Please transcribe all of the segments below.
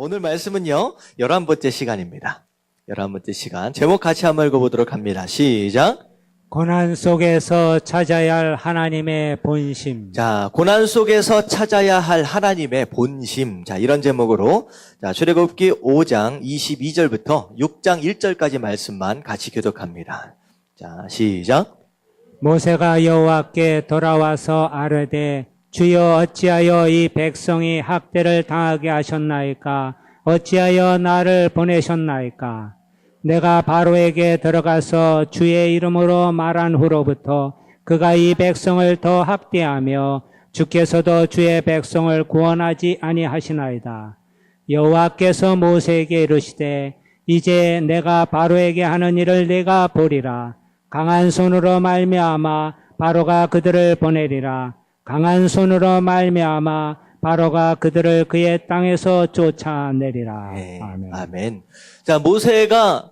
오늘 말씀은요, 11번째 시간입니다. 11번째 시간. 제목 같이 한번 읽어보도록 합니다. 시작. 고난 속에서 찾아야 할 하나님의 본심. 자, 고난 속에서 찾아야 할 하나님의 본심. 자, 이런 제목으로, 자, 출애굽기 5장 22절부터 6장 1절까지 말씀만 같이 교독합니다. 자, 시작. 모세가 여호와께 돌아와서 아뢰되 주여 어찌하여 이 백성이 학대를 당하게 하셨나이까? 어찌하여 나를 보내셨나이까? 내가 바로에게 들어가서 주의 이름으로 말한 후로부터 그가 이 백성을 더 학대하며 주께서도 주의 백성을 구원하지 아니하시나이다. 여호와께서 모세에게 이르시되 이제 내가 바로에게 하는 일을 네가 보리라. 강한 손으로 말미암아 바로가 그들을 보내리라. 강한 손으로 말미암아 바로가 그들을 그의 땅에서 쫓아내리라. 네, 아멘. 아멘. 자, 모세가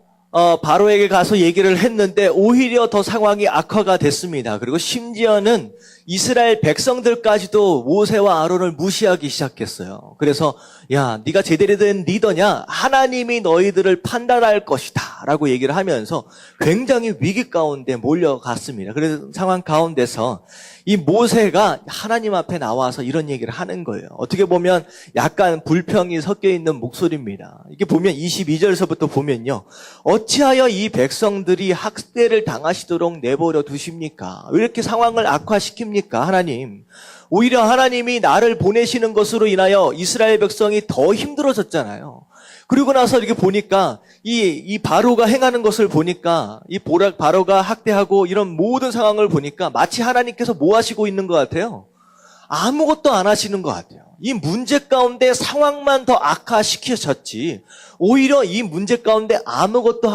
바로에게 가서 얘기를 했는데 오히려 더 상황이 악화가 됐습니다. 그리고 심지어는 이스라엘 백성들까지도 모세와 아론을 무시하기 시작했어요. 그래서 야, 네가 제대로 된 리더냐? 하나님이 너희들을 판단할 것이다 라고 얘기를 하면서 굉장히 위기 가운데 몰려갔습니다. 그래서 상황 가운데서 이 모세가 하나님 앞에 나와서 이런 얘기를 하는 거예요. 어떻게 보면 약간 불평이 섞여 있는 목소리입니다. 이게 보면 22절에서부터 보면요. 어찌하여 이 백성들이 학대를 당하시도록 내버려 두십니까? 왜 이렇게 상황을 악화시킵니까? 하나님. 오히려 하나님이 나를 보내시는 것으로 인하여 이스라엘 백성이 더 힘들어졌잖아요. 그리고 나서 이렇게 보니까 이 바로가 행하는 것을 보니까 이 바로가 학대하고 이런 모든 상황을 보니까 마치 하나님께서 뭐 하시고 있는 것 같아요? 아무것도 안 하시는 것 같아요. 이 문제 가운데 상황만 더 악화시키셨지 오히려 이 문제 가운데 아무것도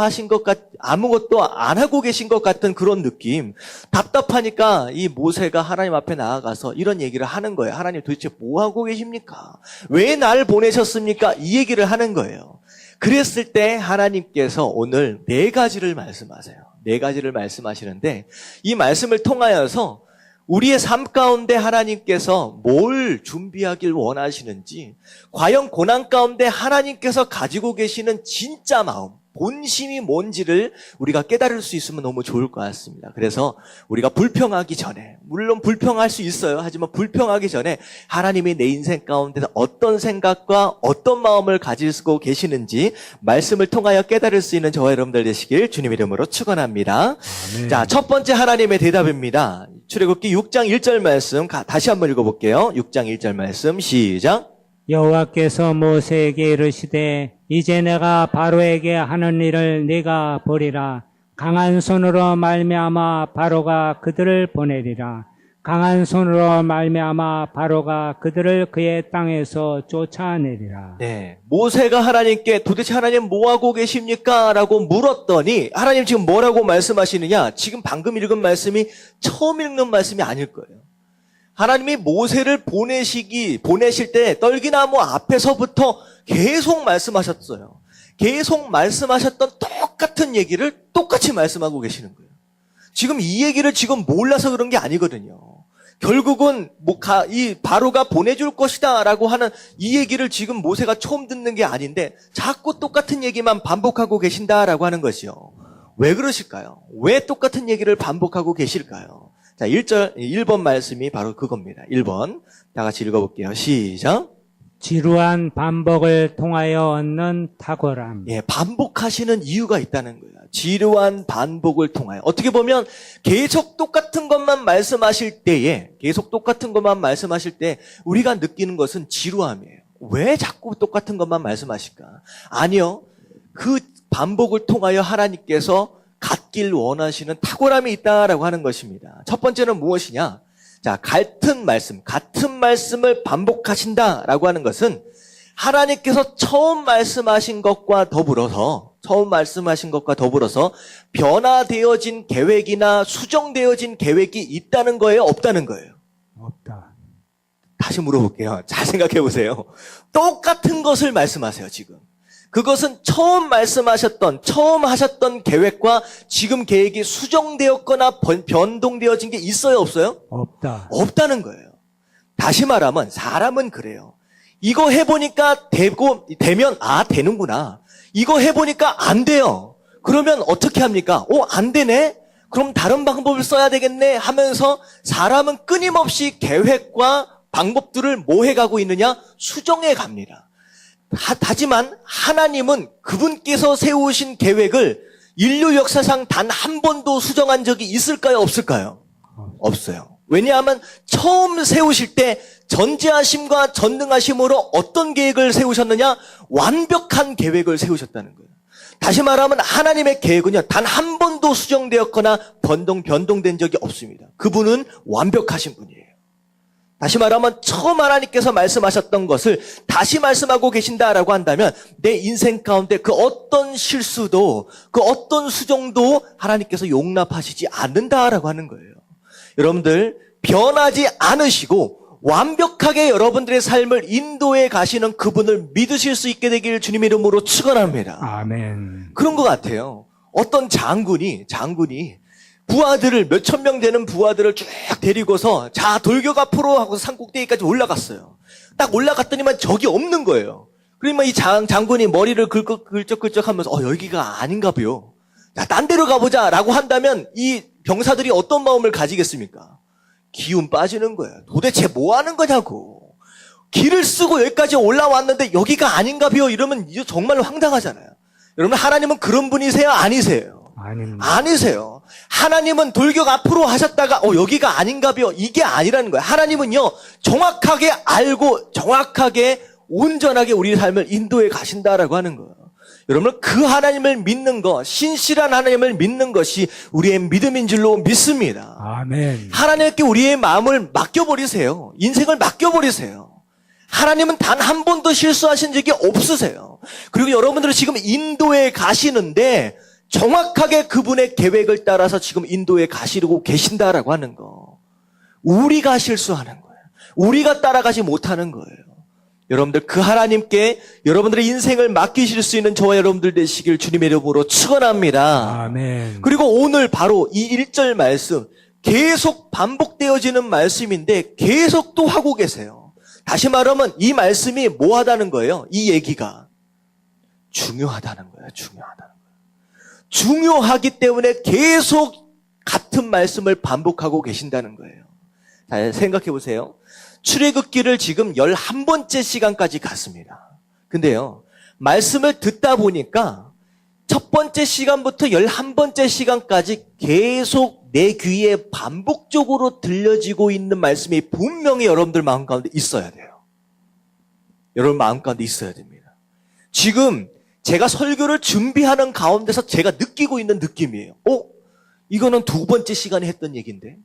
안 하고 계신 것 같은 그런 느낌. 답답하니까 이 모세가 하나님 앞에 나아가서 이런 얘기를 하는 거예요. 하나님 도대체 뭐 하고 계십니까? 왜 날 보내셨습니까? 이 얘기를 하는 거예요. 그랬을 때 하나님께서 오늘 4가지를 말씀하세요. 4가지를 말씀하시는데 이 말씀을 통하여서 우리의 삶 가운데 하나님께서 뭘 준비하길 원하시는지, 과연 고난 가운데 하나님께서 가지고 계시는 진짜 마음, 본심이 뭔지를 우리가 깨달을 수 있으면 너무 좋을 것 같습니다. 그래서 우리가 불평하기 전에, 물론 불평할 수 있어요. 하지만 불평하기 전에 하나님이 내 인생 가운데 어떤 생각과 어떤 마음을 가지고 계시는지 말씀을 통하여 깨달을 수 있는 저와 여러분들 되시길 주님 이름으로 축원합니다. 아멘. 자, 첫 번째 하나님의 대답입니다. 출애굽기 6장 1절 말씀 다시 한번 읽어볼게요. 6장 1절 말씀 시작. 여호와께서 모세에게 이르시되 이제 내가 바로에게 하는 일을 네가 보리라. 강한 손으로 말미암아 바로가 그들을 보내리라. 강한 손으로 말미암아 바로가 그들을 그의 땅에서 쫓아내리라. 네, 모세가 하나님께 도대체 하나님 뭐 하고 계십니까? 라고 물었더니 하나님 지금 뭐라고 말씀하시느냐? 지금 방금 읽은 말씀이 처음 읽는 말씀이 아닐 거예요. 하나님이 모세를 보내실 때 떨기나무 앞에서부터 계속 말씀하셨어요. 계속 말씀하셨던 똑같은 얘기를 똑같이 말씀하고 계시는 거예요. 지금 이 얘기를 지금 몰라서 그런 게 아니거든요. 결국은 이 바로가 보내줄 것이다 라고 하는 이 얘기를 지금 모세가 처음 듣는 게 아닌데 자꾸 똑같은 얘기만 반복하고 계신다라고 하는 것이요. 왜 그러실까요? 왜 똑같은 얘기를 반복하고 계실까요? 자, 1번 말씀이 바로 그겁니다. 1번. 다 같이 읽어볼게요. 시작. 지루한 반복을 통하여 얻는 탁월함. 예, 반복하시는 이유가 있다는 거예요. 지루한 반복을 통하여. 어떻게 보면 계속 똑같은 것만 말씀하실 때에, 우리가 느끼는 것은 지루함이에요. 왜 자꾸 똑같은 것만 말씀하실까? 아니요. 그 반복을 통하여 하나님께서 갖길 원하시는 탁월함이 있다라고 하는 것입니다. 첫 번째는 무엇이냐? 자, 같은 말씀을 반복하신다라고 하는 것은 하나님께서 처음 말씀하신 것과 더불어서 변화되어진 계획이나 수정되어진 계획이 있다는 거예요? 없다는 거예요? 없다. 다시 물어볼게요. 잘 생각해 보세요. 똑같은 것을 말씀하세요, 지금. 그것은 처음 하셨던 계획과 지금 계획이 수정되었거나 변동되어진 게 있어요, 없어요? 없다. 없다는 거예요. 다시 말하면 사람은 그래요. 이거 해보니까 되면, 되는구나. 이거 해보니까 안 돼요. 그러면 어떻게 합니까? 안 되네? 그럼 다른 방법을 써야 되겠네? 하면서 사람은 끊임없이 계획과 방법들을 뭐 해가고 있느냐? 수정해 갑니다. 하지만 하나님은 그분께서 세우신 계획을 인류 역사상 단 한 번도 수정한 적이 있을까요? 없을까요? 없어요. 왜냐하면 처음 세우실 때 전지하심과 전능하심으로 어떤 계획을 세우셨느냐? 완벽한 계획을 세우셨다는 거예요. 다시 말하면 하나님의 계획은요, 단 한 번도 수정되었거나 변동된 적이 없습니다. 그분은 완벽하신 분이에요. 다시 말하면 처음 하나님께서 말씀하셨던 것을 다시 말씀하고 계신다라고 한다면 내 인생 가운데 그 어떤 실수도 그 어떤 수정도 하나님께서 용납하시지 않는다라고 하는 거예요. 여러분들 변하지 않으시고 완벽하게 여러분들의 삶을 인도해 가시는 그분을 믿으실 수 있게 되길 주님의 이름으로 축원합니다. 아멘. 그런 것 같아요. 어떤 장군이 부하들을 몇천 명 되는 부하들을 쭉 데리고서 자 돌격 앞으로 하고 산꼭대기까지 올라갔어요. 딱 올라갔더니만 적이 없는 거예요. 그러면 이 장군이 머리를 긁적긁적하면서 여기가 아닌가 봐요. 자, 딴 데로 가보자라고 한다면 이 병사들이 어떤 마음을 가지겠습니까? 기운 빠지는 거예요. 도대체 뭐 하는 거냐고. 길을 쓰고 여기까지 올라왔는데 여기가 아닌가 봐요. 이러면 이제 정말로 황당하잖아요. 여러분 하나님은 그런 분이세요? 아니세요? 아니세요. 하나님은 돌격 앞으로 하셨다가 여기가 아닌가 봐요. 이게 아니라는 거예요. 하나님은요 정확하게 알고 정확하게 온전하게 우리 삶을 인도해 가신다라고 하는 거예요. 여러분 그 하나님을 믿는 것, 신실한 하나님을 믿는 것이 우리의 믿음인 줄로 믿습니다. 아멘. 하나님께 우리의 마음을 맡겨버리세요. 인생을 맡겨버리세요. 하나님은 단 한 번도 실수하신 적이 없으세요. 그리고 여러분들은 지금 인도에 가시는데 정확하게 그분의 계획을 따라서 지금 인도에 가시려고 계신다라고 하는 거. 우리가 실수하는 거예요. 우리가 따라가지 못하는 거예요. 여러분들 그 하나님께 여러분들의 인생을 맡기실 수 있는 저와 여러분들 되시길 주님의 이름으로 축원합니다. 아멘. 그리고 오늘 바로 이 1절 말씀 계속 반복되어지는 말씀인데 계속 또 하고 계세요. 다시 말하면 이 말씀이 뭐 하다는 거예요? 이 얘기가 중요하다는 거예요. 중요하기 때문에 계속 같은 말씀을 반복하고 계신다는 거예요. 자, 생각해 보세요. 출애굽기를 지금 11번째 시간까지 갔습니다. 근데요, 말씀을 듣다 보니까 첫 번째 시간부터 11번째 시간까지 계속 내 귀에 반복적으로 들려지고 있는 말씀이 분명히 여러분들 마음 가운데 있어야 돼요. 여러분 마음 가운데 있어야 됩니다. 지금 제가 설교를 준비하는 가운데서 제가 느끼고 있는 느낌이에요. 이거는 2번째 시간에 했던 얘기인데,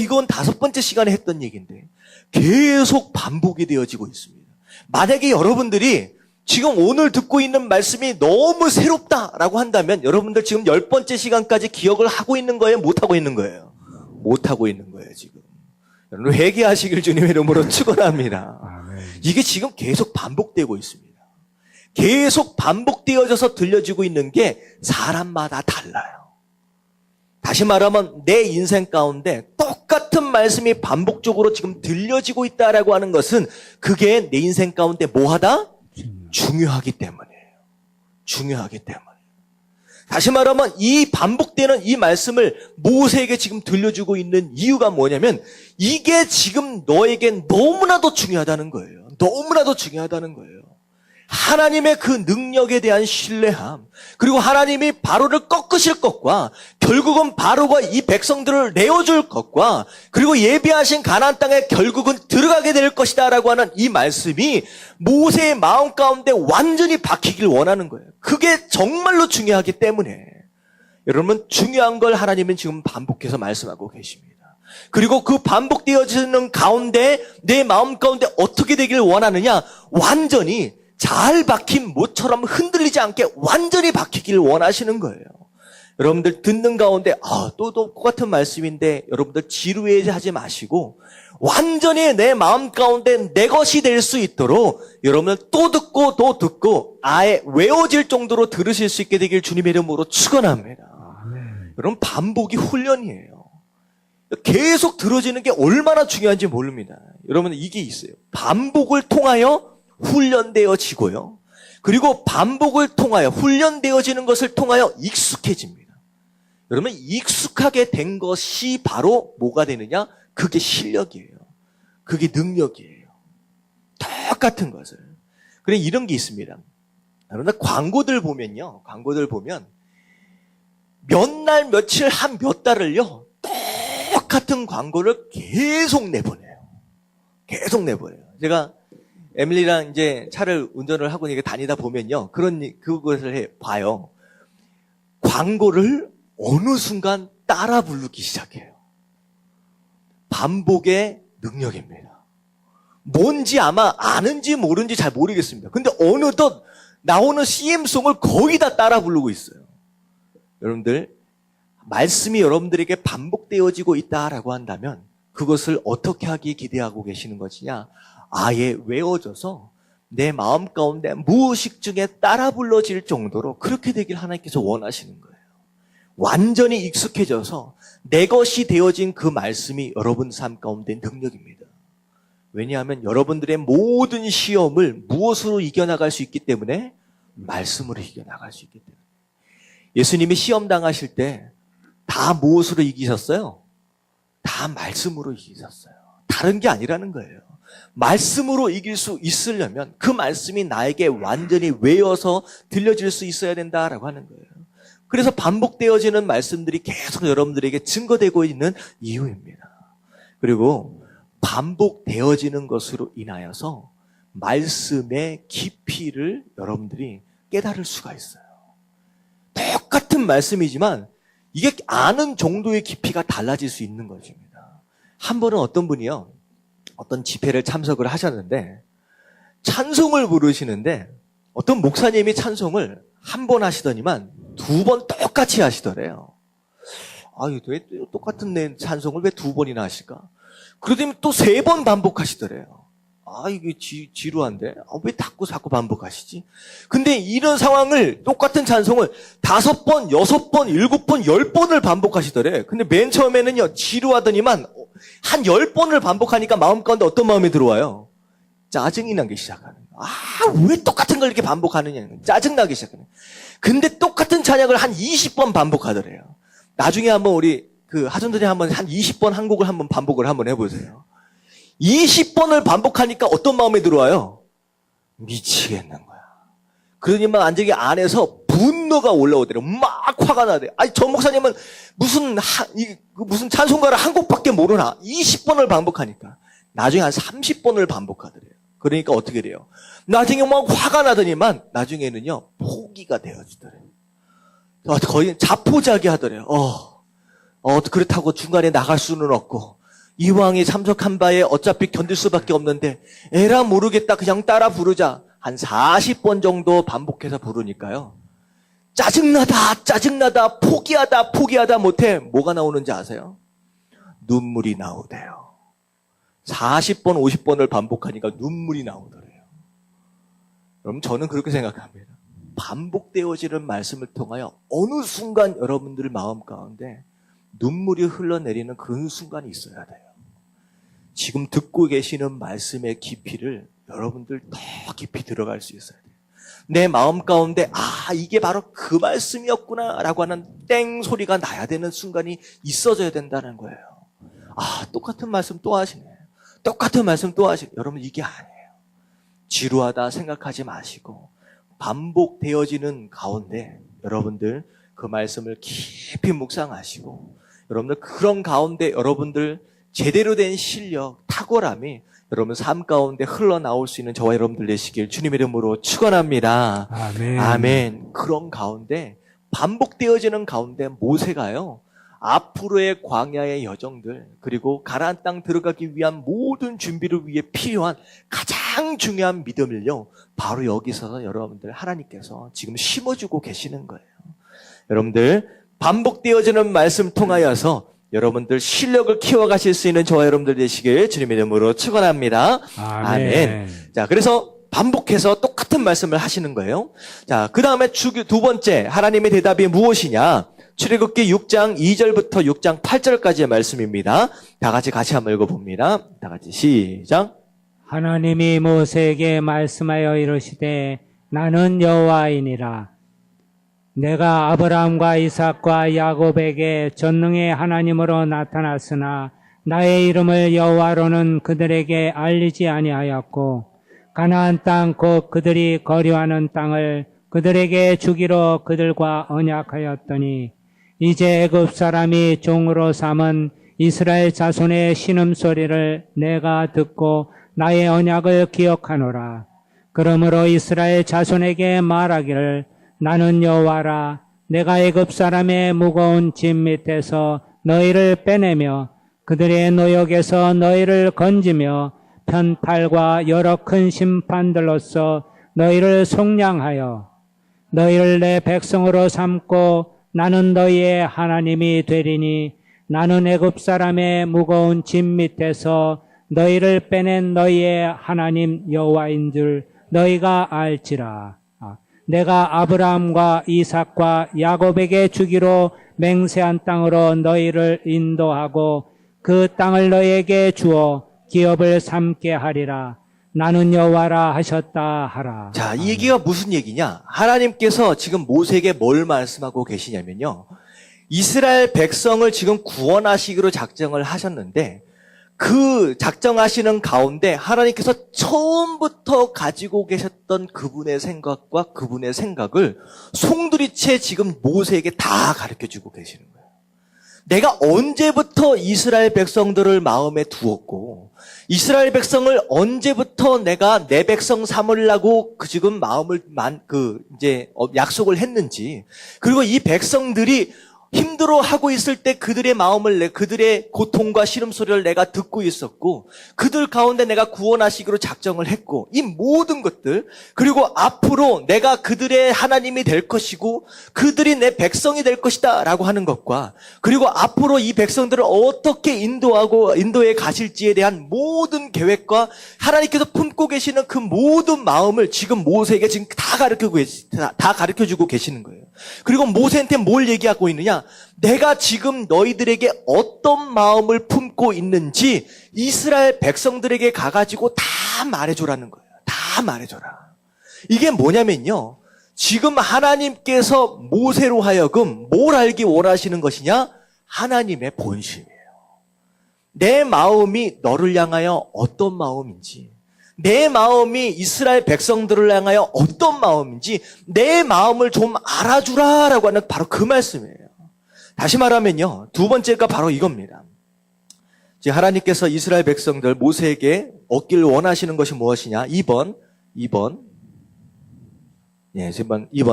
이건 5번째 시간에 했던 얘기인데, 계속 반복이 되어지고 있습니다. 만약에 여러분들이 지금 오늘 듣고 있는 말씀이 너무 새롭다라고 한다면 여러분들 지금 10번째 시간까지 기억을 하고 있는 거예요? 못하고 있는 거예요? 못하고 있는 거예요, 지금. 여러분 회개하시길 주님의 이름으로 축원합니다. 이게 지금 계속 반복되고 있습니다. 계속 반복되어져서 들려지고 있는 게 사람마다 달라요. 다시 말하면 내 인생 가운데 똑같은 말씀이 반복적으로 지금 들려지고 있다라고 하는 것은 그게 내 인생 가운데 뭐하다? 중요하기 때문이에요. 중요하기 때문에. 다시 말하면 이 반복되는 이 말씀을 모세에게 지금 들려주고 있는 이유가 뭐냐면 이게 지금 너에겐 너무나도 중요하다는 거예요. 너무나도 중요하다는 거예요. 하나님의 그 능력에 대한 신뢰함, 그리고 하나님이 바로를 꺾으실 것과 결국은 바로가 이 백성들을 내어줄 것과 그리고 예비하신 가나안 땅에 결국은 들어가게 될 것이다라고 하는 이 말씀이 모세의 마음 가운데 완전히 박히길 원하는 거예요. 그게 정말로 중요하기 때문에 여러분 중요한 걸 하나님은 지금 반복해서 말씀하고 계십니다. 그리고 그 반복되어지는 가운데 내 마음 가운데 어떻게 되기를 원하느냐? 완전히 잘 박힌 못처럼 흔들리지 않게 완전히 박히기를 원하시는 거예요. 여러분들 듣는 가운데 또 똑같은 말씀인데 여러분들 지루해하지 마시고 완전히 내 마음 가운데 내 것이 될 수 있도록 여러분들 또 듣고 아예 외워질 정도로 들으실 수 있게 되길 주님의 이름으로 축원합니다. 여러분 반복이 훈련이에요. 계속 들어지는 게 얼마나 중요한지 모릅니다. 여러분 이게 있어요. 반복을 통하여 훈련되어지고요. 그리고 반복을 통하여 훈련되어지는 것을 통하여 익숙해집니다. 여러분, 익숙하게 된 것이 바로 뭐가 되느냐? 그게 실력이에요. 그게 능력이에요. 똑같은 것을. 그래, 이런 게 있습니다. 여러분들 광고들 보면요. 광고들 보면 몇 날, 며칠, 한 몇 달을요. 똑같은 광고를 계속 내보내요. 계속 내보내요. 제가 에밀리랑 이제 차를 운전을 하고 이렇게 다니다 보면요. 그것을 봐요. 광고를 어느 순간 따라 부르기 시작해요. 반복의 능력입니다. 뭔지 아마 아는지 모르는지 잘 모르겠습니다. 근데 어느덧 나오는 CM송을 거의 다 따라 부르고 있어요. 여러분들, 말씀이 여러분들에게 반복되어지고 있다라고 한다면 그것을 어떻게 하기 기대하고 계시는 것이냐? 아예 외워져서 내 마음 가운데 무의식 중에 따라 불러질 정도로 그렇게 되길 하나님께서 원하시는 거예요. 완전히 익숙해져서 내 것이 되어진 그 말씀이 여러분 삶 가운데 능력입니다. 왜냐하면 여러분들의 모든 시험을 무엇으로 이겨나갈 수 있기 때문에? 말씀으로 이겨나갈 수 있기 때문에. 예수님이 시험 당하실 때 다 무엇으로 이기셨어요? 다 말씀으로 이기셨어요. 다른 게 아니라는 거예요. 말씀으로 이길 수 있으려면 그 말씀이 나에게 완전히 외워서 들려질 수 있어야 된다라고 하는 거예요. 그래서 반복되어지는 말씀들이 계속 여러분들에게 증거되고 있는 이유입니다. 그리고 반복되어지는 것으로 인하여서 말씀의 깊이를 여러분들이 깨달을 수가 있어요. 똑같은 말씀이지만 이게 아는 정도의 깊이가 달라질 수 있는 것입니다. 한 번은 어떤 분이요, 어떤 집회를 참석을 하셨는데 찬송을 부르시는데 어떤 목사님이 찬송을 한 번 하시더니만 두 번 똑같이 하시더래요. 아유, 왜 똑같은 찬송을 왜 두 번이나 하실까? 그러더니 또 세 번 반복하시더래요. 아, 이게 지루한데? 왜 자꾸 반복하시지? 근데 이런 상황을, 똑같은 찬송을 5번, 6번, 7번, 10번을 반복하시더래. 근데 맨 처음에는요, 지루하더니만 한 10번을 반복하니까 마음 가운데 어떤 마음이 들어와요? 짜증이 나기 시작하는 거예요. 아, 왜 똑같은 걸 이렇게 반복하느냐. 짜증나기 시작하는 거예요. 근데 똑같은 찬양을 한 20번 반복하더래요. 나중에 한번 우리 하전들이 한번 한 20번 한 곡을 한번 반복을 한번 해보세요. 20번을 반복하니까 어떤 마음이 들어와요? 미치겠는 거야. 그러니만 완전히 안에서 분노가 올라오더래요. 막 화가 나대요. 아니, 저 목사님은 무슨 찬송가를 한 곡밖에 모르나? 20번을 반복하니까. 나중에 한 30번을 반복하더래요. 그러니까 어떻게 돼요? 나중에 막 화가 나더니만 나중에는요, 포기가 되어지더래요. 거의 자포자기 하더래요. 그렇다고 중간에 나갈 수는 없고, 이왕이 참석한 바에 어차피 견딜 수밖에 없는데 에라 모르겠다 그냥 따라 부르자. 한 40번 정도 반복해서 부르니까요. 짜증나다 포기하다 못해 뭐가 나오는지 아세요? 눈물이 나오대요. 40번 50번을 반복하니까 눈물이 나오더래요. 그럼 저는 그렇게 생각합니다. 반복되어지는 말씀을 통하여 어느 순간 여러분들 마음 가운데 눈물이 흘러내리는 그런 순간이 있어야 돼요. 지금 듣고 계시는 말씀의 깊이를 여러분들 더 깊이 들어갈 수 있어야 돼요. 내 마음 가운데 이게 바로 그 말씀이었구나 라고 하는 땡 소리가 나야 되는 순간이 있어져야 된다는 거예요. 똑같은 말씀 또 하시네. 똑같은 말씀 또 하시네. 여러분, 이게 아니에요. 지루하다 생각하지 마시고 반복되어지는 가운데 여러분들 그 말씀을 깊이 묵상하시고 여러분들 그런 가운데 여러분들 제대로 된 실력, 탁월함이 여러분 삶 가운데 흘러나올 수 있는 저와 여러분들 되시길 주님의 이름으로 축원합니다. 아멘. 아멘. 그런 가운데 반복되어지는 가운데 모세가요. 앞으로의 광야의 여정들 그리고 가나안 땅 들어가기 위한 모든 준비를 위해 필요한 가장 중요한 믿음을요. 바로 여기서 여러분들 하나님께서 지금 심어주고 계시는 거예요. 여러분들 반복되어지는 말씀 통하여서 여러분들 실력을 키워가실 수 있는 저와 여러분들 되시길 주님의 이름으로 축원합니다. 아멘. 자, 그래서 반복해서 똑같은 말씀을 하시는 거예요. 자, 그 다음에 두 번째 하나님의 대답이 무엇이냐? 출애굽기 6장 2절부터 6장 8절까지의 말씀입니다. 다 같이 한번 읽어봅니다. 다 같이 시작. 하나님이 모세에게 말씀하여 이르시되 나는 여호와이니라. 내가 아브라함과 이삭과 야곱에게 전능의 하나님으로 나타났으나 나의 이름을 여호와로는 그들에게 알리지 아니하였고 가나안 땅 곧 그들이 거류하는 땅을 그들에게 주기로 그들과 언약하였더니 이제 애굽 사람이 종으로 삼은 이스라엘 자손의 신음소리를 내가 듣고 나의 언약을 기억하노라. 그러므로 이스라엘 자손에게 말하기를 나는 여호와라. 내가 애굽 사람의 무거운 짐 밑에서 너희를 빼내며 그들의 노역에서 너희를 건지며 편팔과 여러 큰 심판들로서 너희를 속량하여 너희를 내 백성으로 삼고 나는 너희의 하나님이 되리니 나는 애굽 사람의 무거운 짐 밑에서 너희를 빼낸 너희의 하나님 여호와인 줄 너희가 알지라. 내가 아브라함과 이삭과 야곱에게 주기로 맹세한 땅으로 너희를 인도하고 그 땅을 너희에게 주어 기업을 삼게 하리라. 나는 여호와라 하셨다 하라. 자, 이 얘기가 무슨 얘기냐? 하나님께서 지금 모세에게 뭘 말씀하고 계시냐면요. 이스라엘 백성을 지금 구원하시기로 작정을 하셨는데 그 작정하시는 가운데 하나님께서 처음부터 가지고 계셨던 그분의 생각과 그분의 생각을 송두리째 지금 모세에게 다 가르쳐주고 계시는 거예요. 내가 언제부터 이스라엘 백성들을 마음에 두었고 이스라엘 백성을 언제부터 내가 내 백성 삼으려고 지금 마음을 약속을 했는지, 그리고 이 백성들이 힘들어하고 있을 때 그들의 마음을 그들의 고통과 시름소리를 내가 듣고 있었고 그들 가운데 내가 구원하시기로 작정을 했고 이 모든 것들, 그리고 앞으로 내가 그들의 하나님이 될 것이고 그들이 내 백성이 될 것이다 라고 하는 것과, 그리고 앞으로 이 백성들을 어떻게 인도에 가실지에 대한 모든 계획과 하나님께서 품고 계시는 그 모든 마음을 지금 모세에게 지금 다 가르쳐주고 계시는 거예요. 그리고 모세한테 뭘 얘기하고 있느냐? 내가 지금 너희들에게 어떤 마음을 품고 있는지 이스라엘 백성들에게 가가지고 다 말해줘라는 거예요. 다 말해줘라. 이게 뭐냐면요, 지금 하나님께서 모세로 하여금 뭘 알기 원하시는 것이냐? 하나님의 본심이에요. 내 마음이 너를 향하여 어떤 마음인지, 내 마음이 이스라엘 백성들을 향하여 어떤 마음인지 내 마음을 좀 알아주라라고 하는 바로 그 말씀이에요. 다시 말하면요, 두 번째가 바로 이겁니다. 하나님께서 이스라엘 백성들 모세에게 얻기를 원하시는 것이 무엇이냐? 2번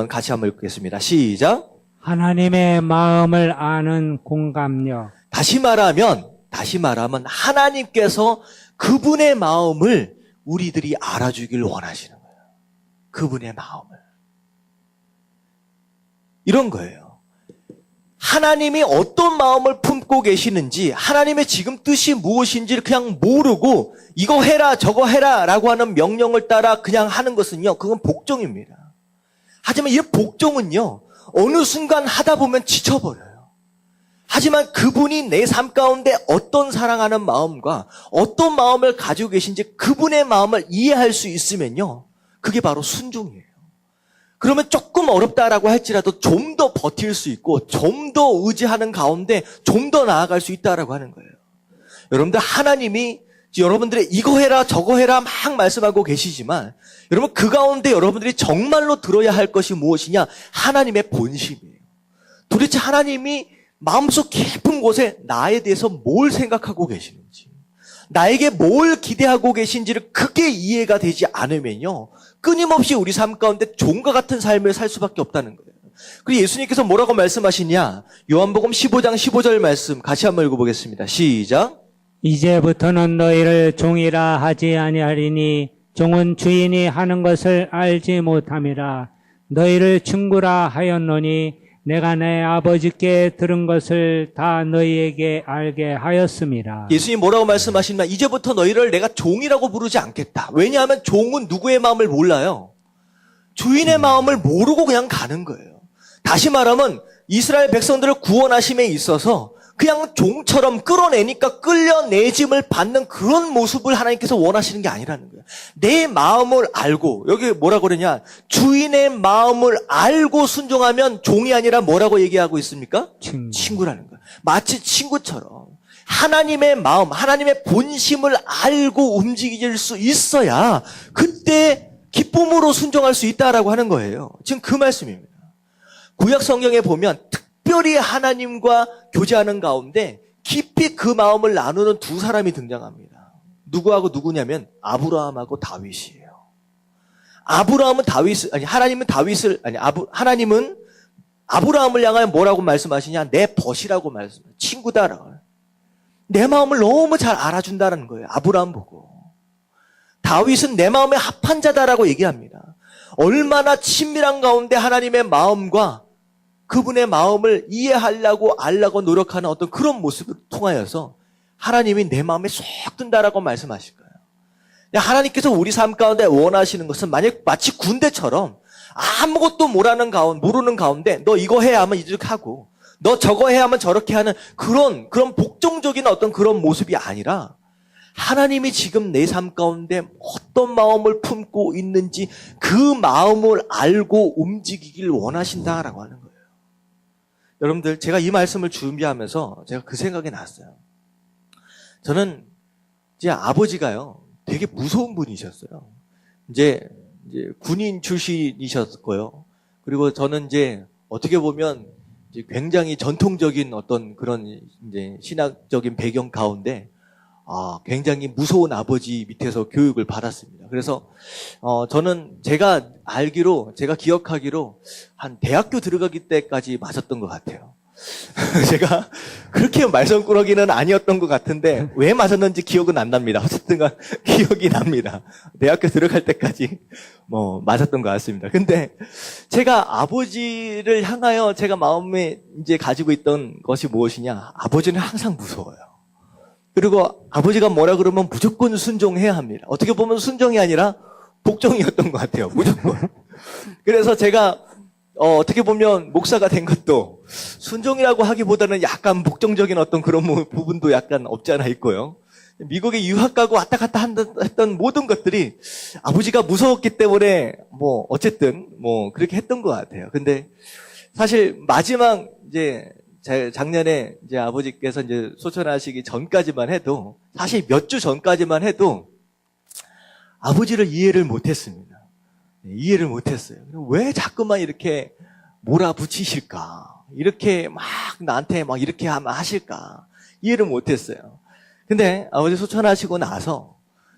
같이 한번 읽겠습니다. 시작. 하나님의 마음을 아는 공감력. 다시 말하면 하나님께서 그분의 마음을 우리들이 알아주길 원하시는 거예요. 그분의 마음을. 이런 거예요. 하나님이 어떤 마음을 품고 계시는지, 하나님의 지금 뜻이 무엇인지를 그냥 모르고 이거 해라 저거 해라 라고 하는 명령을 따라 그냥 하는 것은요, 그건 복종입니다. 하지만 이 복종은요, 어느 순간 하다 보면 지쳐버려요. 하지만 그분이 내 삶 가운데 어떤 사랑하는 마음과 어떤 마음을 가지고 계신지 그분의 마음을 이해할 수 있으면요, 그게 바로 순종이에요. 그러면 조금 어렵다라고 할지라도 좀 더 버틸 수 있고 좀 더 의지하는 가운데 좀 더 나아갈 수 있다라고 하는 거예요. 여러분들, 하나님이 여러분들의 이거 해라 저거 해라 막 말씀하고 계시지만 여러분, 그 가운데 여러분들이 정말로 들어야 할 것이 무엇이냐? 하나님의 본심이에요. 도대체 하나님이 마음속 깊은 곳에 나에 대해서 뭘 생각하고 계시는지, 나에게 뭘 기대하고 계신지를 크게 이해가 되지 않으면요, 끊임없이 우리 삶 가운데 종과 같은 삶을 살 수밖에 없다는 거예요. 그리고 예수님께서 뭐라고 말씀하시냐? 요한복음 15장 15절 말씀 같이 한번 읽어보겠습니다. 시작. 이제부터는 너희를 종이라 하지 아니하리니 종은 주인이 하는 것을 알지 못함이라. 너희를 친구라 하였노니 내가 내 아버지께 들은 것을 다 너희에게 알게 하였음이라. 예수님 뭐라고 말씀하시냐면 이제부터 너희를 내가 종이라고 부르지 않겠다. 왜냐하면 종은 누구의 마음을 몰라요. 주인의 마음을 모르고 그냥 가는 거예요. 다시 말하면 이스라엘 백성들을 구원하심에 있어서 그냥 종처럼 끌어내니까 끌려내짐을 받는 그런 모습을 하나님께서 원하시는 게 아니라는 거예요. 내 마음을 알고, 여기 뭐라고 그러냐, 주인의 마음을 알고 순종하면 종이 아니라 뭐라고 얘기하고 있습니까? 친구라는 거예요. 마치 친구처럼 하나님의 마음, 하나님의 본심을 알고 움직일 수 있어야 그때 기쁨으로 순종할 수 있다라고 하는 거예요. 지금 그 말씀입니다. 구약 성경에 보면 특별히 하나님과 교제하는 가운데 깊이 그 마음을 나누는 두 사람이 등장합니다. 누구하고 누구냐면 아브라함하고 다윗이에요. 하나님은 아브라함을 향하여 뭐라고 말씀하시냐? 내 벗이라고 말씀해요. 친구다라고. 내 마음을 너무 잘 알아준다는 거예요. 아브라함 보고. 다윗은 내 마음에 합한 자다라고 얘기합니다. 얼마나 친밀한 가운데 하나님의 마음과 그분의 마음을 이해하려고 알려고 노력하는 어떤 그런 모습을 통하여서 하나님이 내 마음에 쏙 든다라고 말씀하실 거예요. 하나님께서 우리 삶 가운데 원하시는 것은 마치 군대처럼 아무것도 모르는 가운데 너 이거 해야 하면 이렇게 하고 너 저거 해야 하면 저렇게 하는 그런 복종적인 어떤 그런 모습이 아니라 하나님이 지금 내 삶 가운데 어떤 마음을 품고 있는지 그 마음을 알고 움직이길 원하신다라고 하는 거예요. 여러분들, 제가 이 말씀을 준비하면서 제가 그 생각이 났어요. 저는 제 아버지가요, 되게 무서운 분이셨어요. 이제 군인 출신이셨고요. 그리고 저는 이제 어떻게 보면 이제 굉장히 전통적인 어떤 그런 이제 신학적인 배경 가운데 굉장히 무서운 아버지 밑에서 교육을 받았습니다. 그래서 저는 제가 기억하기로 한 대학교 들어가기 때까지 맞았던 것 같아요. 제가 그렇게 말썽꾸러기는 아니었던 것 같은데 왜 맞았는지 기억은 안 납니다. 어쨌든 기억이 납니다. 대학교 들어갈 때까지 맞았던 것 같습니다. 근데 제가 아버지를 향하여 제가 마음에 이제 가지고 있던 것이 무엇이냐? 아버지는 항상 무서워요. 그리고 아버지가 뭐라 그러면 무조건 순종해야 합니다. 어떻게 보면 순종이 아니라 복종이었던 것 같아요. 무조건. 그래서 제가 어떻게 보면 목사가 된 것도 순종이라고 하기보다는 약간 복종적인 어떤 그런 부분도 약간 없지 않아 있고요. 미국에 유학 가고 왔다 갔다 했던 모든 것들이 아버지가 무서웠기 때문에 어쨌든 그렇게 했던 것 같아요. 근데 사실 마지막 이제 작년에 이제 아버지께서 이제 소천하시기 전까지만 해도 사실 몇 주 전까지만 해도 아버지를 이해를 못했습니다. 이해를 못했어요. 왜 자꾸만 이렇게 몰아붙이실까? 이렇게 막 나한테 막 이렇게 하실까? 이해를 못했어요. 근데 아버지 소천하시고 나서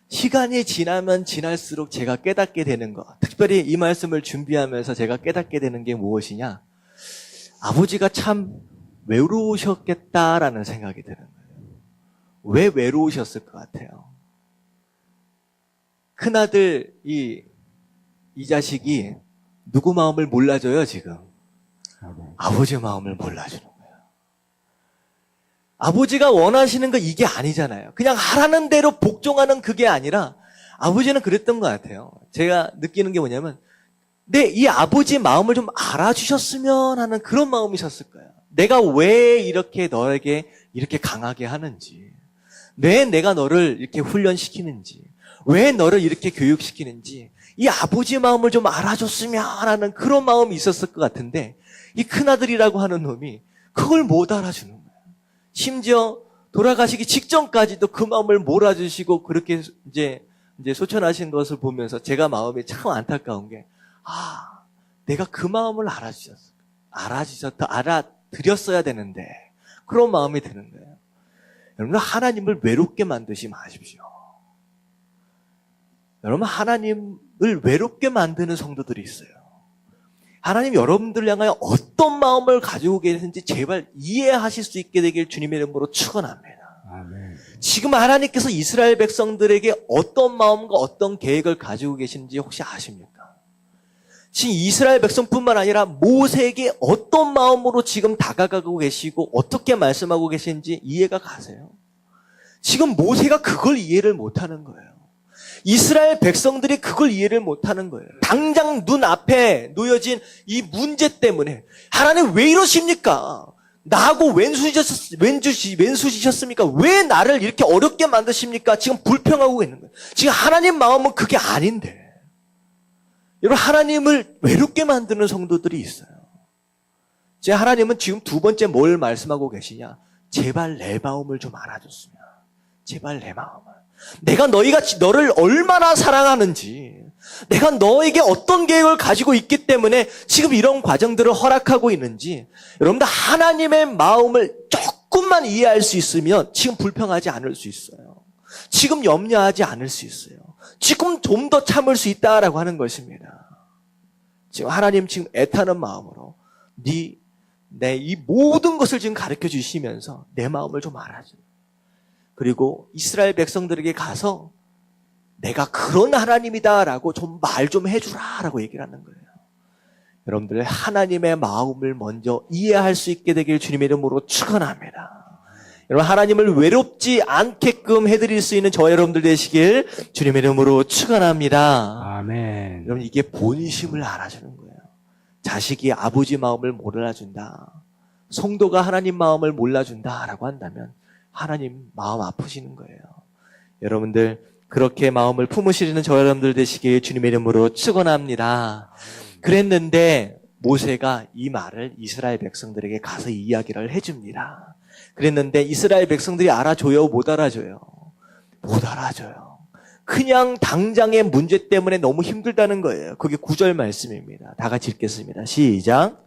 시간이 지나면 지날수록 제가 깨닫게 되는 것, 특별히 이 말씀을 준비하면서 제가 깨닫게 되는 게 무엇이냐? 아버지가 참 외로우셨겠다라는 생각이 드는 거예요. 왜 외로우셨을 것 같아요? 큰아들 이 자식이 누구 마음을 몰라줘요, 지금? 아버지 마음을 몰라주는 거예요. 아버지가 원하시는 거 이게 아니잖아요. 그냥 하라는 대로 복종하는 그게 아니라 아버지는 그랬던 것 같아요. 제가 느끼는 게 뭐냐면 이 아버지 마음을 좀 알아주셨으면 하는 그런 마음이셨을 거예요. 내가 왜 이렇게 너에게 이렇게 강하게 하는지, 왜 내가 너를 이렇게 훈련시키는지, 왜 너를 이렇게 교육시키는지 이 아버지 마음을 좀 알아줬으면 하는 그런 마음이 있었을 것 같은데 이 큰아들이라고 하는 놈이 그걸 못 알아주는 거예요. 심지어 돌아가시기 직전까지도 그 마음을 몰아주시고 그렇게 이제 소천하신 것을 보면서 제가 마음이 참 안타까운 게 내가 그 마음을 알아드렸어야 되는데 그런 마음이 드는 거예요. 여러분, 하나님을 외롭게 만드지 마십시오. 여러분, 하나님을 외롭게 만드는 성도들이 있어요. 하나님 여러분들 향하여 어떤 마음을 가지고 계신지 제발 이해하실 수 있게 되길 주님의 이름으로 축원합니다. 아멘. 지금 하나님께서 이스라엘 백성들에게 어떤 마음과 어떤 계획을 가지고 계신지 혹시 아십니까? 지금 이스라엘 백성뿐만 아니라 모세에게 어떤 마음으로 지금 다가가고 계시고 어떻게 말씀하고 계신지 이해가 가세요? 지금 모세가 그걸 이해를 못하는 거예요. 이스라엘 백성들이 그걸 이해를 못하는 거예요. 당장 눈앞에 놓여진 이 문제 때문에 하나님 왜 이러십니까? 나하고 왼수지셨습니까? 왜 나를 이렇게 어렵게 만드십니까? 지금 불평하고 있는 거예요. 지금 하나님 마음은 그게 아닌데. 여러분, 하나님을 외롭게 만드는 성도들이 있어요. 제 하나님은 지금 두 번째 뭘 말씀하고 계시냐? 제발 내 마음을 좀 알아줬으면. 제발 내 마음을. 내가 너를 얼마나 사랑하는지, 내가 너에게 어떤 계획을 가지고 있기 때문에 지금 이런 과정들을 허락하고 있는지, 여러분들 하나님의 마음을 조금만 이해할 수 있으면 지금 불평하지 않을 수 있어요. 지금 염려하지 않을 수 있어요. 지금 좀 더 참을 수 있다라고 하는 것입니다. 지금 하나님 지금 애타는 마음으로 내 이 모든 것을 지금 가르쳐 주시면서 내 마음을 좀 알아줘. 그리고 이스라엘 백성들에게 가서 내가 그런 하나님이다라고 좀 말 좀 해주라라고 얘기를 하는 거예요. 여러분들 하나님의 마음을 먼저 이해할 수 있게 되길 주님의 이름으로 축원합니다. 여러분 하나님을 외롭지 않게끔 해드릴 수 있는 저 여러분들 되시길 주님의 이름으로 축원합니다. 아멘. 여러분 이게 본심을 알아주는 거예요. 자식이 아버지 마음을 몰라준다. 성도가 하나님 마음을 몰라준다라고 한다면 하나님 마음 아프시는 거예요. 여러분들 그렇게 마음을 품으시는 저 여러분들 되시길 주님의 이름으로 축원합니다. 그랬는데 모세가 이 말을 이스라엘 백성들에게 가서 이야기를 해줍니다. 그랬는데 이스라엘 백성들이 알아줘요? 못 알아줘요? 못 알아줘요. 그냥 당장의 문제 때문에 너무 힘들다는 거예요. 그게 9절 말씀입니다. 다 같이 읽겠습니다. 시작.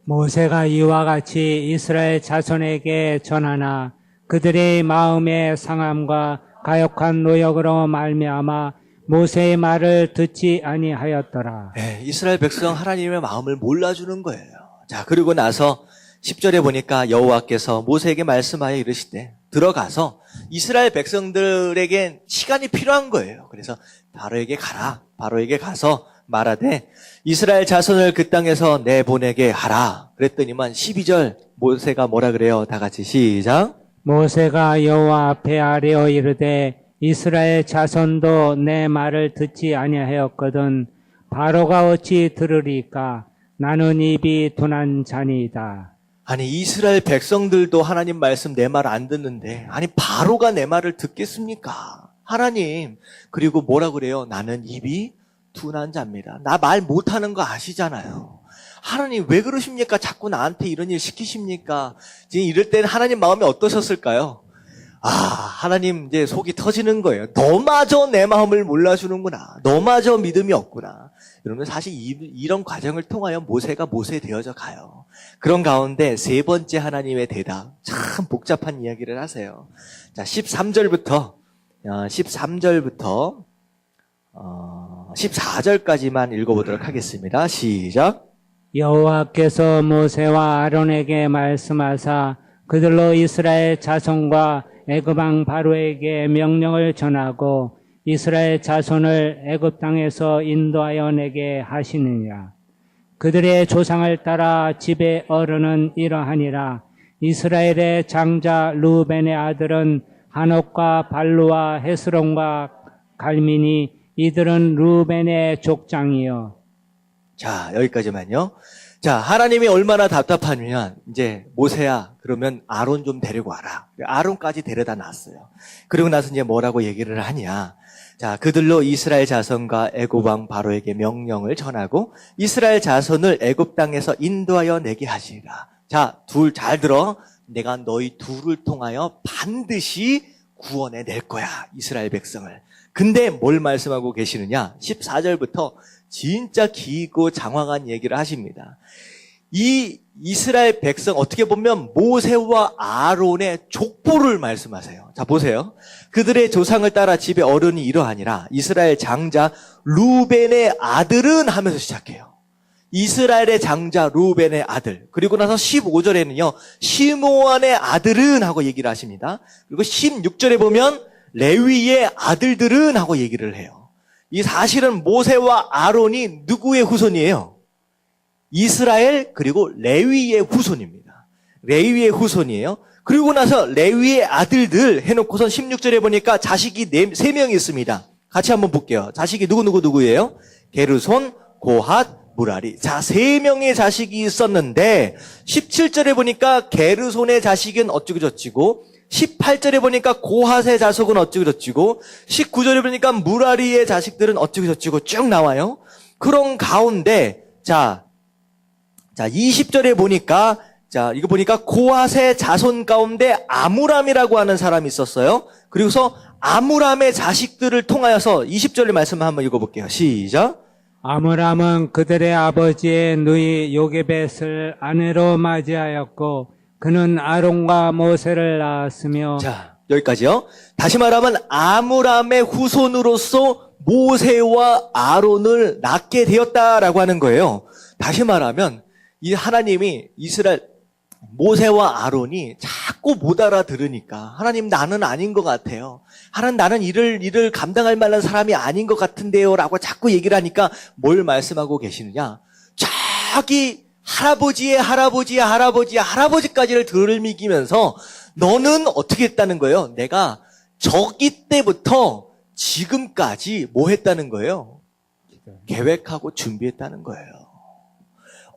모세가 이와 같이 이스라엘 자손에게 전하나 그들의 마음의 상함과 가역한 노역으로 말미암아 모세의 말을 듣지 아니하였더라. 네, 이스라엘 백성 하나님의 마음을 몰라주는 거예요. 자, 그리고 나서 10절에 보니까 여호와께서 모세에게 말씀하여 이르시되 들어가서 이스라엘 백성들에게 시간이 필요한 거예요. 그래서 바로에게 가라. 바로에게 가서 말하되 이스라엘 자손을 그 땅에서 내보내게 하라. 그랬더니만 12절 모세가 뭐라 그래요? 다 같이 시작. 모세가 여호와 앞에 아뢰어 이르되 이스라엘 자손도 내 말을 듣지 아니하였거든 바로가 어찌 들으리까 나는 입이 둔한 자니이다. 아니 이스라엘 백성들도 하나님 말씀 내 말 안 듣는데 아니 바로가 내 말을 듣겠습니까? 하나님 그리고 뭐라 그래요? 나는 입이 둔한 자입니다. 나 말 못하는 거 아시잖아요. 하나님 왜 그러십니까? 자꾸 나한테 이런 일 시키십니까? 지금 이럴 때는 하나님 마음이 어떠셨을까요? 하나님 이제 속이 터지는 거예요. 너마저 내 마음을 몰라주는구나. 너마저 믿음이 없구나. 여러분 사실 이런 과정을 통하여 모세가 모세 되어져 가요. 그런 가운데 세 번째 하나님의 대답 참 복잡한 이야기를 하세요. 자 13절부터 14절까지만 읽어보도록 하겠습니다. 시작. 여호와께서 모세와 아론에게 말씀하사 그들로 이스라엘 자손과 애굽 왕 바로에게 명령을 전하고 이스라엘 자손을 애굽 땅에서 인도하여 내게 하시느니라. 그들의 조상을 따라 집의 어른은 이러하니라. 이스라엘의 장자 루벤의 아들은 한옥과 발루와 헤스론과 갈미니 이들은 루벤의 족장이요. 자, 여기까지만요. 자, 하나님이 얼마나 답답하면 이제 모세야 그러면 아론 좀 데리고 와라. 아론까지 데려다 놨어요. 그리고 나서 이제 뭐라고 얘기를 하냐. 자, 그들로 이스라엘 자손과 애굽 왕 바로에게 명령을 전하고 이스라엘 자손을 애굽 땅에서 인도하여 내게 하시리라. 자, 둘 잘 들어. 내가 너희 둘을 통하여 반드시 구원해 낼 거야. 이스라엘 백성을. 근데 뭘 말씀하고 계시느냐? 14절부터 진짜 길고 장황한 얘기를 하십니다. 이 이스라엘 백성 어떻게 보면 모세와 아론의 족보를 말씀하세요. 자 보세요. 그들의 조상을 따라 집의 어른이 이러하니라. 이스라엘 장자 루벤의 아들은 하면서 시작해요. 이스라엘의 장자 루벤의 아들. 그리고 나서 15절에는요. 시므온의 아들은 하고 얘기를 하십니다. 그리고 16절에 보면 레위의 아들들은 하고 얘기를 해요. 이 사실은 모세와 아론이 누구의 후손이에요? 이스라엘 그리고 레위의 후손입니다. 레위의 후손이에요. 그리고 나서 레위의 아들들 해놓고선 16절에 보니까 자식이 3명이 있습니다. 같이 한번 볼게요. 자식이 누구예요? 게르손, 고핫, 무라리. 자, 3명의 자식이 있었는데 17절에 보니까 게르손의 자식은 어쩌고 저쩌고, 18절에 보니까 고핫의 자손은 어쩌고 저쩌고, 19절에 보니까 무라리의 자식들은 어쩌고 저쩌고 쭉 나와요. 그런 가운데 자 20절에 보니까 이거 보니까 고핫의 자손 가운데 아므람이라고 하는 사람이 있었어요. 그리고서 아므람의 자식들을 통하여서 20절의 말씀을 한번 읽어볼게요. 시작. 아므람은 그들의 아버지의 누이 요게벳을 아내로 맞이하였고 그는 아론과 모세를 낳았으며. 자, 여기까지요. 다시 말하면 아므람의 후손으로서 모세와 아론을 낳게 되었다라고 하는 거예요. 다시 말하면 이 하나님이 이스라엘 모세와 아론이 자꾸 못 알아들으니까 하나님 나는 아닌 것 같아요. 하나님 나는 일을 감당할 만한 사람이 아닌 것 같은데요 라고 자꾸 얘기를 하니까 뭘 말씀하고 계시느냐. 자기 할아버지까지를 들밀기면서 너는 어떻게 했다는 거예요? 내가 저기 때부터 지금까지 뭐 했다는 거예요? 계획하고 준비했다는 거예요.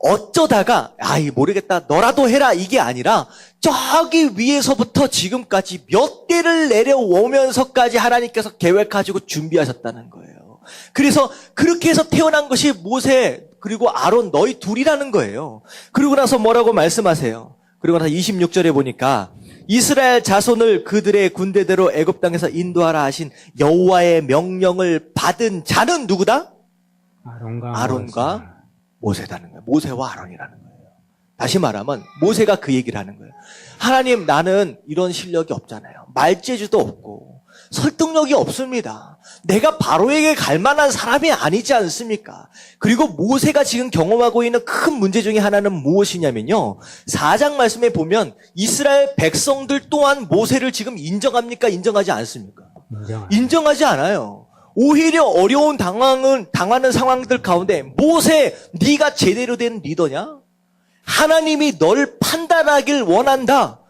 어쩌다가 모르겠다 너라도 해라 이게 아니라 저기 위에서부터 지금까지 몇 대를 내려오면서까지 하나님께서 계획하시고 준비하셨다는 거예요. 그래서 그렇게 해서 태어난 것이 모세 그리고 아론 너희 둘이라는 거예요. 그리고 나서 뭐라고 말씀하세요? 그리고 나서 26절에 보니까 이스라엘 자손을 그들의 군대대로 애굽 땅에서 인도하라 하신 여호와의 명령을 받은 자는 누구다? 아론과 모세라는 거예요. 모세와 아론이라는 거예요. 다시 말하면 모세가 그 얘기를 하는 거예요. 하나님 나는 이런 실력이 없잖아요. 말재주도 없고 설득력이 없습니다. 내가 바로에게 갈 만한 사람이 아니지 않습니까? 그리고 모세가 지금 경험하고 있는 큰 문제 중에 하나는 무엇이냐면요. 4장 말씀에 보면 이스라엘 백성들 또한 모세를 지금 인정합니까? 인정하지 않습니까? 인정하지 않아요. 오히려 어려운 당하는 상황들 가운데 모세 네가 제대로 된 리더냐? 하나님이 널 판단하길 원한다.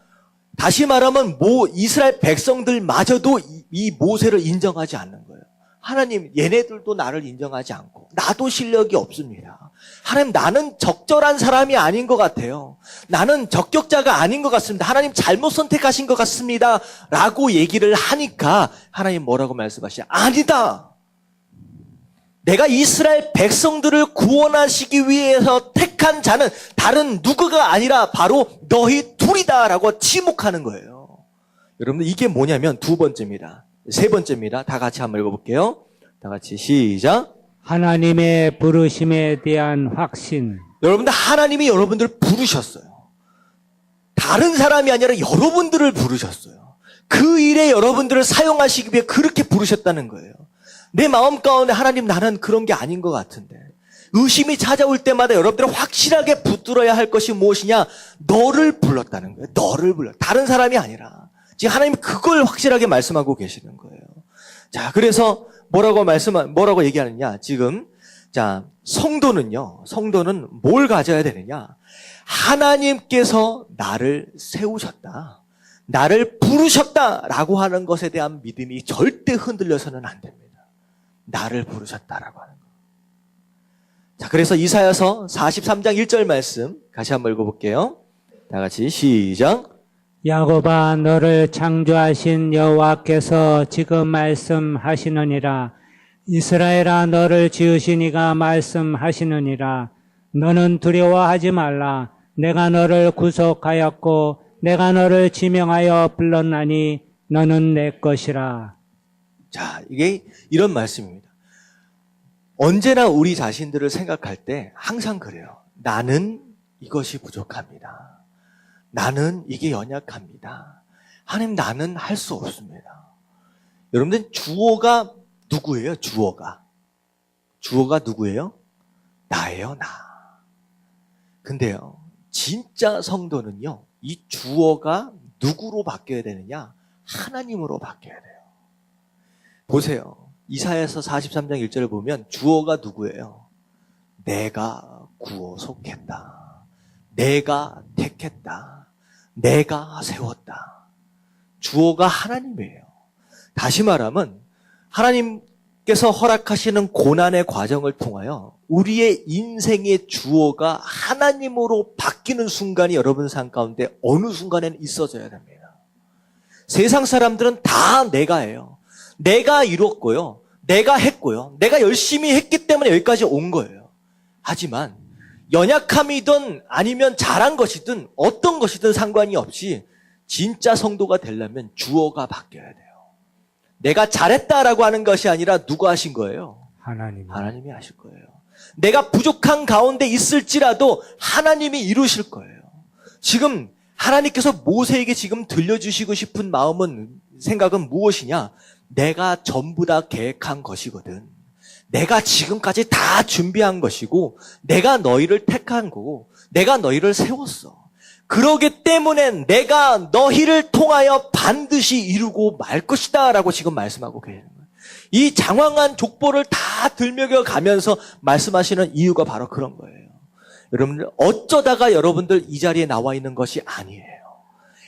다시 말하면 이스라엘 백성들마저도 이 모세를 인정하지 않는 거예요. 하나님 얘네들도 나를 인정하지 않고 나도 실력이 없습니다. 하나님 나는 적절한 사람이 아닌 것 같아요. 나는 적격자가 아닌 것 같습니다. 하나님 잘못 선택하신 것 같습니다. 라고 얘기를 하니까 하나님 뭐라고 말씀하시냐? 아니다. 내가 이스라엘 백성들을 구원하시기 위해서 택한 자는 다른 누구가 아니라 바로 너희 둘이다라고 지목하는 거예요. 여러분들 이게 뭐냐면 두 번째입니다. 세 번째입니다. 다 같이 한번 읽어볼게요. 다 같이 시작. 하나님의 부르심에 대한 확신. 여러분들 하나님이 여러분들을 부르셨어요. 다른 사람이 아니라 여러분들을 부르셨어요. 그 일에 여러분들을 사용하시기 위해 그렇게 부르셨다는 거예요. 내 마음 가운데 하나님 나는 그런 게 아닌 것 같은데 의심이 찾아올 때마다 여러분들은 확실하게 붙들어야 할 것이 무엇이냐? 너를 불렀다는 거예요. 너를 불러. 다른 사람이 아니라 지금 하나님이 그걸 확실하게 말씀하고 계시는 거예요. 자, 그래서 뭐라고 얘기하느냐? 지금 성도는 뭘 가져야 되느냐? 하나님께서 나를 세우셨다. 나를 부르셨다라고 하는 것에 대한 믿음이 절대 흔들려서는 안 됩니다. 나를 부르셨다라고 하는 거. 자, 그래서 이사야서 43장 1절 말씀 같이 한번 읽어볼게요. 다 같이 시작. 야곱아 너를 창조하신 여호와께서 지금 말씀하시느니라. 이스라엘아 너를 지으신 이가 말씀하시느니라. 너는 두려워하지 말라. 내가 너를 구속하였고 내가 너를 지명하여 불렀나니 너는 내 것이라. 자, 이게 이런 말씀입니다. 언제나 우리 자신들을 생각할 때 항상 그래요. 나는 이것이 부족합니다. 나는 이게 연약합니다. 하나님 나는 할 수 없습니다. 여러분들 주어가 누구예요? 주어가 누구예요? 나예요, 나. 근데요, 진짜 성도는요, 이 주어가 누구로 바뀌어야 되느냐? 하나님으로 바뀌어야 돼요. 보세요. 이사야서 43장 1절을 보면 주어가 누구예요? 내가 구속했다. 내가 택했다. 내가 세웠다. 주어가 하나님이에요. 다시 말하면 하나님께서 하나님께서 허락하시는 고난의 과정을 통하여 우리의 인생의 주어가 하나님으로 바뀌는 순간이 여러분 삶 가운데 어느 순간에는 있어져야 됩니다. 세상 사람들은 다 내가예요. 내가 이뤘고요. 내가 했고요. 내가 열심히 했기 때문에 여기까지 온 거예요. 하지만 연약함이든 아니면 잘한 것이든 어떤 것이든 상관이 없이 진짜 성도가 되려면 주어가 바뀌어야 돼요. 내가 잘했다라고 하는 것이 아니라 누가 하신 거예요? 하나님이 하실 거예요. 내가 부족한 가운데 있을지라도 하나님이 이루실 거예요. 지금 하나님께서 모세에게 지금 들려주시고 싶은 생각은 무엇이냐? 내가 전부 다 계획한 것이거든. 내가 지금까지 다 준비한 것이고 내가 너희를 택한 거고 내가 너희를 세웠어. 그러기 때문에 내가 너희를 통하여 반드시 이루고 말 것이다 라고 지금 말씀하고 계시는 거예요. 이 장황한 족보를 다 들먹여 가면서 말씀하시는 이유가 바로 그런 거예요. 여러분들 어쩌다가 여러분들 이 자리에 나와 있는 것이 아니에요.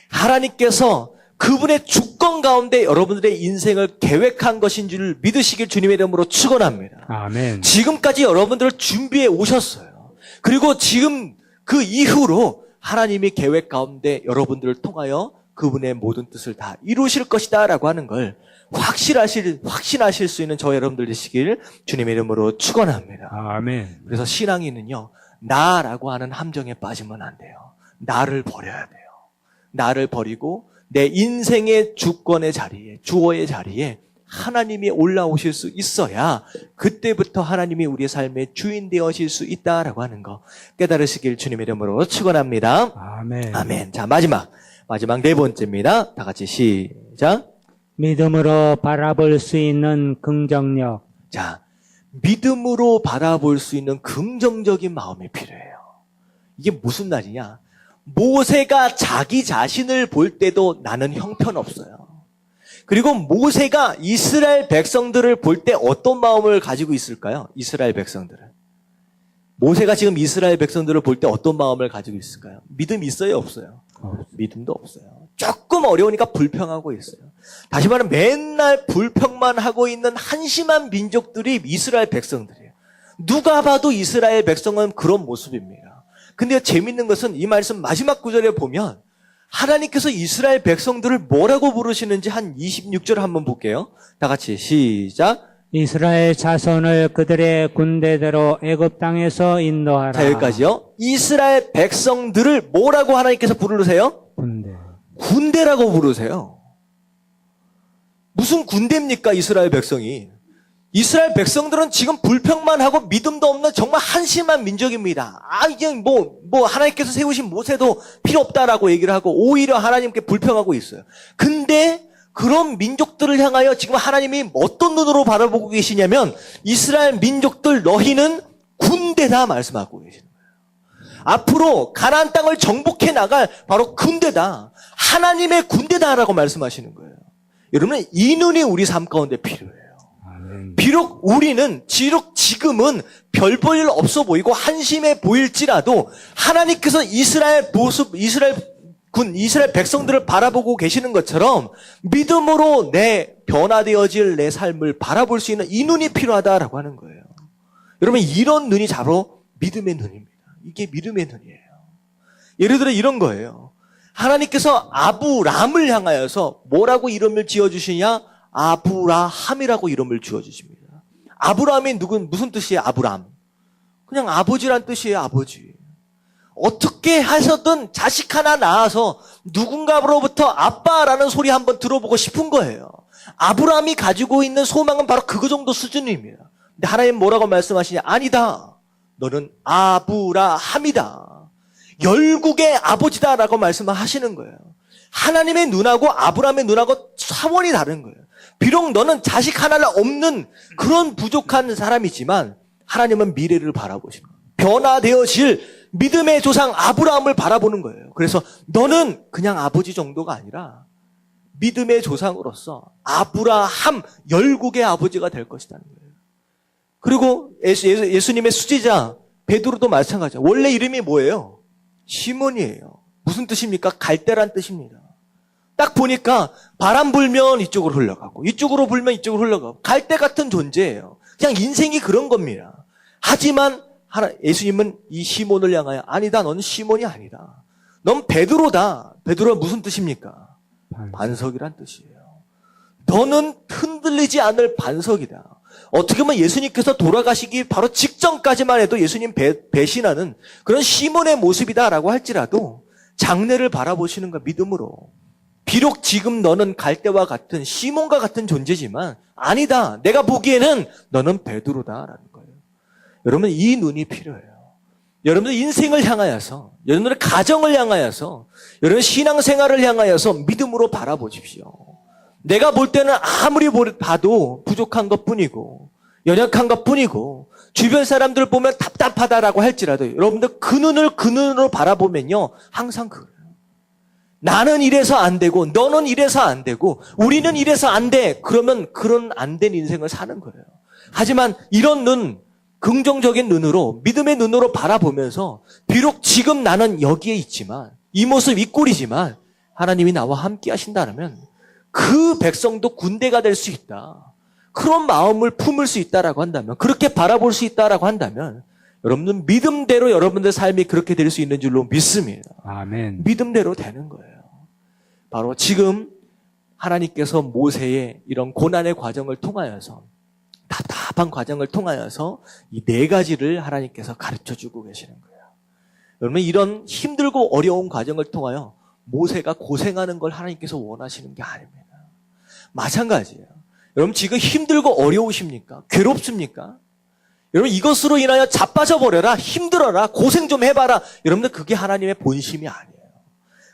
하나님께서 그분의 주권 가운데 여러분들의 인생을 계획한 것인 줄 믿으시길 주님의 이름으로 축원합니다. 아멘. 지금까지 여러분들을 준비해 오셨어요. 그리고 지금 그 이후로 하나님의 계획 가운데 여러분들을 통하여 그분의 모든 뜻을 다 이루실 것이다 라고 하는 걸 확신하실 수 있는 저 여러분들 되시길 주님의 이름으로 축원합니다. 아멘. 그래서 신앙인은요, 나라고 하는 함정에 빠지면 안 돼요. 나를 버려야 돼요. 나를 버리고 내 인생의 주권의 자리에, 주어의 자리에 하나님이 올라오실 수 있어야 그때부터 하나님이 우리의 삶의 주인 되어질 수 있다라고 하는 거 깨달으시길 주님의 이름으로 축원합니다. 아멘. 아멘. 자, 마지막 네 번째입니다. 다 같이 시작. 믿음으로 바라볼 수 있는 긍정력. 자, 믿음으로 바라볼 수 있는 긍정적인 마음이 필요해요. 이게 무슨 말이냐? 모세가 자기 자신을 볼 때도 나는 형편없어요. 그리고 모세가 이스라엘 백성들을 볼 때 어떤 마음을 가지고 있을까요? 이스라엘 백성들은. 모세가 지금 이스라엘 백성들을 볼 때 어떤 마음을 가지고 있을까요? 믿음 있어요? 없어요? 믿음도 없어요. 조금 어려우니까 불평하고 있어요. 다시 말하면 맨날 불평만 하고 있는 한심한 민족들이 이스라엘 백성들이에요. 누가 봐도 이스라엘 백성은 그런 모습입니다. 근데 재밌는 것은 이 말씀 마지막 구절에 보면 하나님께서 이스라엘 백성들을 뭐라고 부르시는지 한 26절 한번 볼게요. 다 같이 시작. 이스라엘 자손을 그들의 군대대로 애굽 땅에서 인도하라. 자, 여기까지요. 이스라엘 백성들을 뭐라고 하나님께서 부르세요? 군대. 군대라고 부르세요. 무슨 군대입니까, 이스라엘 백성이? 이스라엘 백성들은 지금 불평만 하고 믿음도 없는 정말 한심한 민족입니다. 이제 하나님께서 세우신 모세도 필요 없다라고 얘기를 하고 오히려 하나님께 불평하고 있어요. 근데 그런 민족들을 향하여 지금 하나님이 어떤 눈으로 바라보고 계시냐면 이스라엘 민족들 너희는 군대다 말씀하고 계시는 거예요. 앞으로 가나안 땅을 정복해 나갈 바로 군대다. 하나님의 군대다라고 말씀하시는 거예요. 여러분, 이 눈이 우리 삶 가운데 필요해요. 비록 우리는 지금은 별 볼 일 없어 보이고 한심해 보일지라도 하나님께서 이스라엘 백성들을 바라보고 계시는 것처럼 믿음으로 변화되어질 내 삶을 바라볼 수 있는 이 눈이 필요하다라고 하는 거예요. 여러분, 이런 눈이 바로 믿음의 눈입니다. 이게 믿음의 눈이에요. 예를 들어 이런 거예요. 하나님께서 아브람을 향하여서 뭐라고 이름을 지어주시냐? 아브라함이라고 이름을 지어주십니다. 아브라함이 무슨 뜻이에요? 아브람. 그냥 아버지란 뜻이에요. 아버지. 어떻게 해서든 자식 하나 낳아서 누군가로부터 아빠라는 소리 한번 들어보고 싶은 거예요. 아브라함이 가지고 있는 소망은 바로 그 정도 수준입니다. 근데 하나님 뭐라고 말씀하시냐? 아니다. 너는 아브라함이다. 열국의 아버지다라고 말씀하시는 거예요. 하나님의 눈하고 아브라함의 눈하고 차원이 다른 거예요. 비록 너는 자식 하나를 없는 그런 부족한 사람이지만 하나님은 미래를 바라보십니다. 변화되어질 믿음의 조상 아브라함을 바라보는 거예요. 그래서 너는 그냥 아버지 정도가 아니라 믿음의 조상으로서 아브라함 열국의 아버지가 될 것이라는 거예요. 그리고 예수님의 수제자 베드로도 마찬가지예요. 원래 이름이 뭐예요? 시몬이에요. 무슨 뜻입니까? 갈대란 뜻입니다. 딱 보니까 바람 불면 이쪽으로 흘러가고 이쪽으로 불면 이쪽으로 흘러가고 갈대 같은 존재예요. 그냥 인생이 그런 겁니다. 하지만 예수님은 이 시몬을 향하여 아니다, 너는 시몬이 아니다. 넌 베드로다. 베드로가 무슨 뜻입니까? 반석이란 뜻이에요. 너는 흔들리지 않을 반석이다. 어떻게 보면 예수님께서 돌아가시기 바로 직전까지만 해도 예수님 배신하는 그런 시몬의 모습이다라고 할지라도 장래를 바라보시는 거 믿음으로 비록 지금 너는 갈대와 같은 시몬과 같은 존재지만 아니다. 내가 보기에는 너는 베드로다라는 거예요. 여러분 이 눈이 필요해요. 여러분들 인생을 향하여서 여러분들의 가정을 향하여서 여러분 신앙생활을 향하여서 믿음으로 바라보십시오. 내가 볼 때는 아무리 봐도 부족한 것뿐이고 연약한 것뿐이고 주변 사람들 보면 답답하다라고 할지라도 여러분들 그 눈으로 바라보면요 항상 그래요. 나는 이래서 안 되고 너는 이래서 안 되고 우리는 이래서 안 돼. 그러면 그런 안 된 인생을 사는 거예요. 하지만 이런 눈, 긍정적인 눈으로 믿음의 눈으로 바라보면서 비록 지금 나는 여기에 있지만 이 모습 이 꼴이지만 하나님이 나와 함께 하신다면 그 백성도 군대가 될 수 있다. 그런 마음을 품을 수 있다라고 한다면 그렇게 바라볼 수 있다라고 한다면 여러분은 믿음대로 여러분들 삶이 그렇게 될 수 있는 줄로 믿습니다. 아멘. 믿음대로 되는 거예요. 바로 지금 하나님께서 모세의 이런 고난의 과정을 통하여서 답답한 과정을 통하여서 이 네 가지를 하나님께서 가르쳐주고 계시는 거예요. 여러분 이런 힘들고 어려운 과정을 통하여 모세가 고생하는 걸 하나님께서 원하시는 게 아닙니다. 마찬가지예요. 여러분 지금 힘들고 어려우십니까? 괴롭습니까? 여러분 이것으로 인하여 자빠져 버려라, 힘들어라, 고생 좀 해봐라. 여러분들 그게 하나님의 본심이 아니에요.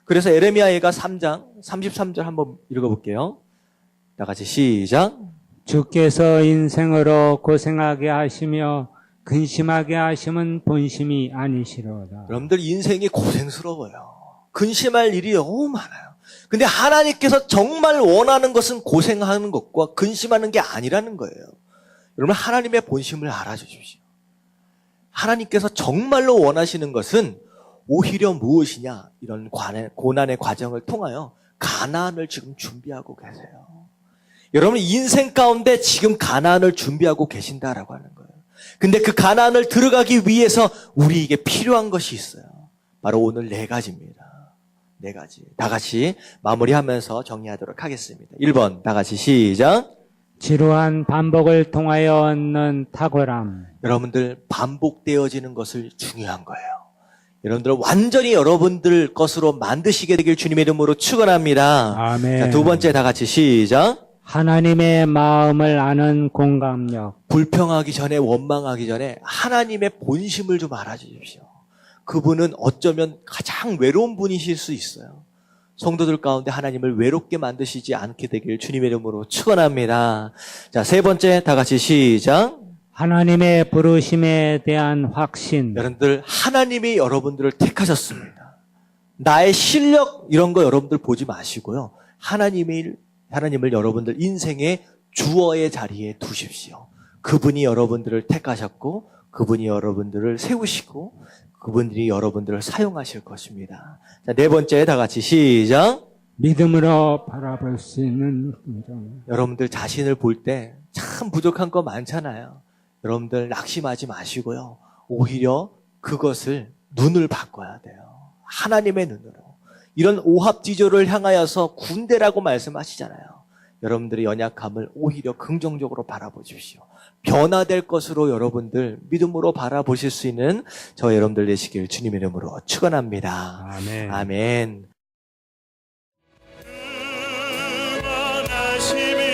그래서 에레미야가 3장 33절 한번 읽어볼게요. 다 같이 시작. 주께서 인생으로 고생하게 하시며 근심하게 하심은 본심이 아니시로다. 여러분들 인생이 고생스러워요. 근심할 일이 너무 많아요. 근데 하나님께서 정말 원하는 것은 고생하는 것과 근심하는 게 아니라는 거예요. 여러분 하나님의 본심을 알아주십시오. 하나님께서 정말로 원하시는 것은 오히려 무엇이냐? 이런 고난의 과정을 통하여 가나안을 지금 준비하고 계세요. 여러분 인생 가운데 지금 가나안을 준비하고 계신다라고 하는 거예요. 근데 그 가나안을 들어가기 위해서 우리에게 필요한 것이 있어요. 바로 오늘 네 가지입니다. 네 가지. 다 같이 마무리하면서 정리하도록 하겠습니다. 1번 다 같이 시작. 지루한 반복을 통하여 얻는 탁월함. 여러분들 반복되어지는 것을 중요한 거예요. 여러분들 완전히 여러분들 것으로 만드시게 되길 주님의 이름으로 축원합니다. 아멘. 자, 두 번째 다 같이 시작. 하나님의 마음을 아는 공감력. 불평하기 전에 원망하기 전에 하나님의 본심을 좀 알아주십시오. 그분은 어쩌면 가장 외로운 분이실 수 있어요. 성도들 가운데 하나님을 외롭게 만드시지 않게 되길 주님의 이름으로 축원합니다. 자, 세 번째 다 같이 시작. 하나님의 부르심에 대한 확신. 여러분들 하나님이 여러분들을 택하셨습니다. 나의 실력 이런 거 여러분들 보지 마시고요. 하나님을 여러분들 인생의 주어의 자리에 두십시오. 그분이 여러분들을 택하셨고 그분이 여러분들을 세우시고 그분들이 여러분들을 사용하실 것입니다. 자, 네 번째 다 같이 시작. 믿음으로 바라볼 수 있는 긍정. 여러분들 자신을 볼 때 참 부족한 거 많잖아요. 여러분들 낙심하지 마시고요. 오히려 그것을 눈을 바꿔야 돼요. 하나님의 눈으로. 이런 오합지졸을 향하여서 군대라고 말씀하시잖아요. 여러분들의 연약함을 오히려 긍정적으로 바라보십시오. 변화될 것으로 여러분들 믿음으로 바라보실 수 있는 저 여러분들 되시길 주님의 이름으로 축원합니다. 아멘. 아멘. 원하심이